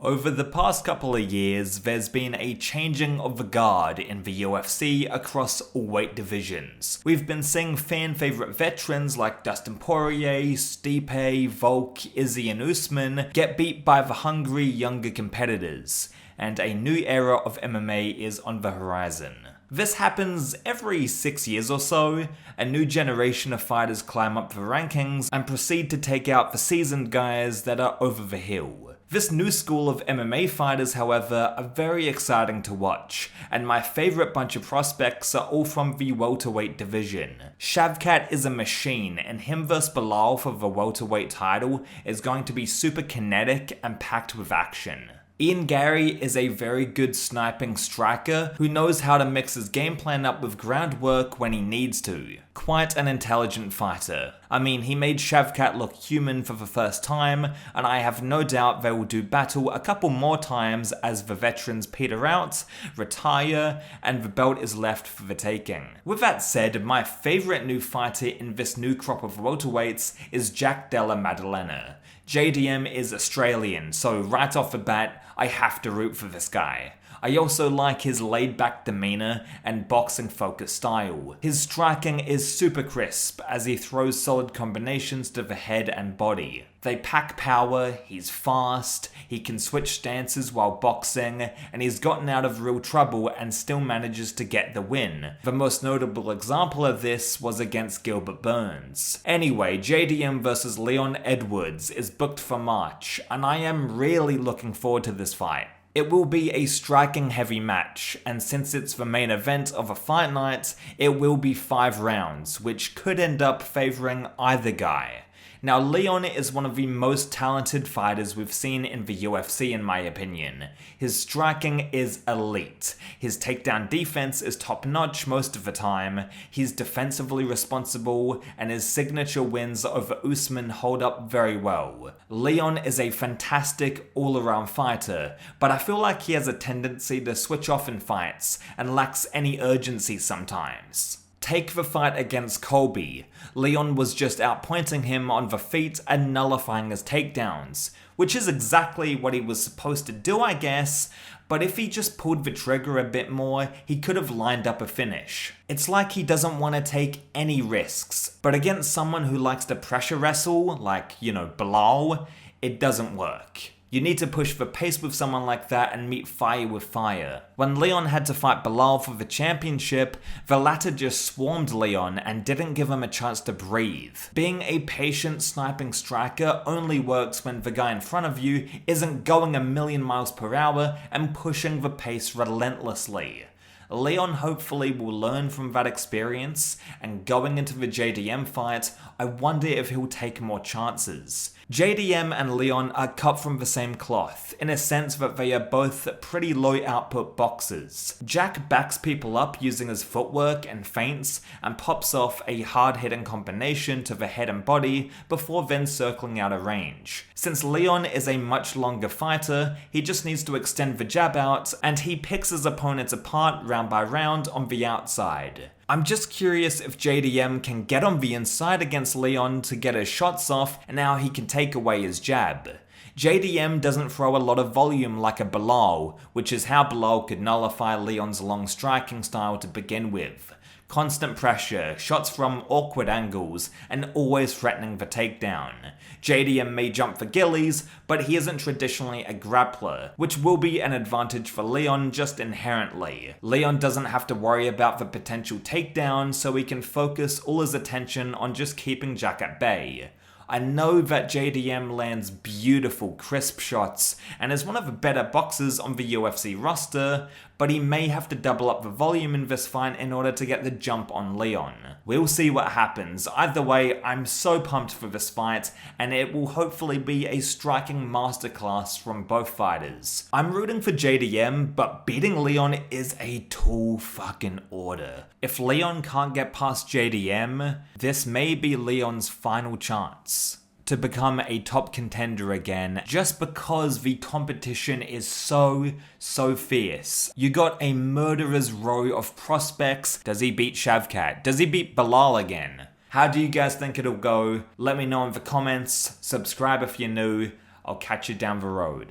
Over the past couple of years, there's been a changing of the guard in the UFC across all weight divisions. We've been seeing fan favourite veterans like Dustin Poirier, Stipe, Volk, Izzy and Usman get beat by the hungry younger competitors, and a new era of MMA is on the horizon. This happens every 6 years or so. A new generation of fighters climb up the rankings and proceed to take out the seasoned guys that are over the hill. This new school of MMA fighters, however, are very exciting to watch, and my favourite bunch of prospects are all from the welterweight division. Shavkat is a machine, and him vs Belal for the welterweight title is going to be super kinetic and packed with action. Ian Garry is a very good sniping striker who knows how to mix his game plan up with groundwork when he needs to. Quite an intelligent fighter. I mean, he made Shavkat look human for the first time, and I have no doubt they will do battle a couple more times as the veterans peter out, retire, and the belt is left for the taking. With that said, my favourite new fighter in this new crop of welterweights is Jack Della Maddalena. JDM is Australian, so right off the bat, I have to root for this guy. I also like his laid-back demeanour and boxing-focused style. His striking is super crisp as he throws solid combinations to the head and body. They pack power, he's fast, he can switch stances while boxing, and he's gotten out of real trouble and still manages to get the win. The most notable example of this was against Gilbert Burns. Anyway, JDM vs Leon Edwards is booked for March, and I am really looking forward to this fight. It will be a striking heavy match, and since it's the main event of a fight night, it will be 5 rounds, which could end up favouring either guy. Now, Leon is one of the most talented fighters we've seen in the UFC in my opinion. His striking is elite, his takedown defense is top notch most of the time, he's defensively responsible, and his signature wins over Usman hold up very well. Leon is a fantastic all-around fighter, but I feel like he has a tendency to switch off in fights and lacks any urgency sometimes. Take the fight against Colby. Leon was just outpointing him on the feet and nullifying his takedowns, which is exactly what he was supposed to do, I guess, but if he just pulled the trigger a bit more, he could have lined up a finish. It's like he doesn't want to take any risks, but against someone who likes to pressure wrestle, like, Belal, it doesn't work. You need to push the pace with someone like that and meet fire with fire. When Leon had to fight Belal for the championship, the latter just swarmed Leon and didn't give him a chance to breathe. Being a patient sniping striker only works when the guy in front of you isn't going a million miles per hour and pushing the pace relentlessly. Leon hopefully will learn from that experience, and going into the JDM fight, I wonder if he'll take more chances. JDM and Leon are cut from the same cloth, in a sense that they are both pretty low output boxers. Jack backs people up using his footwork and feints, and pops off a hard-hitting combination to the head and body before then circling out of range. Since Leon is a much longer fighter, he just needs to extend the jab out, and he picks his opponents apart round by round on the outside. I'm just curious if JDM can get on the inside against Leon to get his shots off and how he can take away his jab. JDM doesn't throw a lot of volume like a Belal, which is how Belal could nullify Leon's long striking style to begin with. Constant pressure, shots from awkward angles, and always threatening the takedown. JDM may jump for gillies, but he isn't traditionally a grappler, which will be an advantage for Leon just inherently. Leon doesn't have to worry about the potential takedown, so he can focus all his attention on just keeping Jack at bay. I know that JDM lands beautiful, crisp shots and is one of the better boxers on the UFC roster, but he may have to double up the volume in this fight in order to get the jump on Leon. We'll see what happens. Either way, I'm so pumped for this fight, and it will hopefully be a striking masterclass from both fighters. I'm rooting for JDM, but beating Leon is a tall fucking order. If Leon can't get past JDM, this may be Leon's final chance to become a top contender again, just because the competition is so fierce. You got a murderer's row of prospects. Does he beat Shavkat? Does he beat Belal again? How do you guys think it'll go? Let me know in the comments. Subscribe if you're new. I'll catch you down the road.